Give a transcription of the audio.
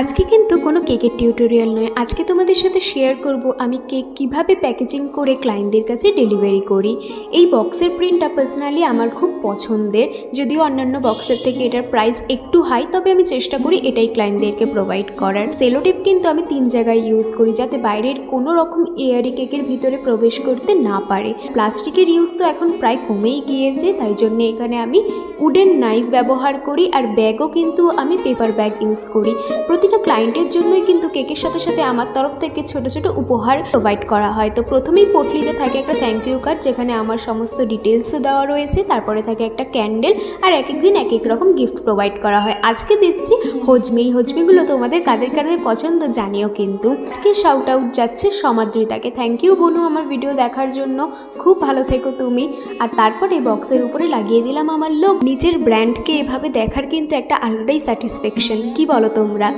আজকে কিন্তু কোনো কেকের টিউটোরিয়াল নয়, আজকে তোমাদের সাথে শেয়ার করব আমি কেক কিভাবে প্যাকেজিং করে ক্লায়েন্টদের কাছে ডেলিভারি করি। এই বক্সের প্রিন্টটা পার্সোনালি আমার খুব পছন্দের, যদিও অন্যান্য বক্সের থেকে এটার প্রাইস একটু হাই, তবে আমি চেষ্টা করি এটাই ক্লায়েন্টদেরকে প্রোভাইড করার। সেলো টেপ কিন্তু আমি 3 জায়গায় ইউজ করি যাতে বাইরের কোনো রকম এয়ারি কেকের ভিতরে প্রবেশ করতে না পারে। প্লাস্টিকের ইউজ তো এখন প্রায় কমেই গিয়েছে, তাই জন্য এখানে আমি উডেন নাইফ ব্যবহার করি, আর ব্যাগও কিন্তু আমি পেপার ব্যাগ ইউজ করি। প্রতিটা ক্লায়েন্টের জন্যই কিন্তু কেকের সাথে সাথে আমার তরফ থেকে ছোট ছোট উপহার প্রোভাইড করা হয়। তো প্রথমেই পটলিতে থাকে একটা থ্যাংক ইউ কার্ড, যেখানে আমার সমস্ত ডিটেলসও দেওয়া রয়েছে। তারপরে থাকে একটা ক্যান্ডেল, আর এক এক দিন এক এক রকম গিফট প্রোভাইড করা হয়। আজকে দিচ্ছি হজমি। এই হজমিগুলো তোমাদের কাদের কাদের পছন্দ জানিও কিন্তু। আজকে শাউট আউট যাচ্ছে সমাদ্রিতাকে। থ্যাংক ইউ বনু আমার ভিডিও দেখার জন্য, খুব ভালো থেকো তুমি। আর তারপর এই বক্সের উপরে লাগিয়ে দিলাম আমার লোক। নিজের ব্র্যান্ডকে এভাবে দেখার কিন্তু একটা আলাদাই স্যাটিসফ্যাকশন, কি বলো তোমরা?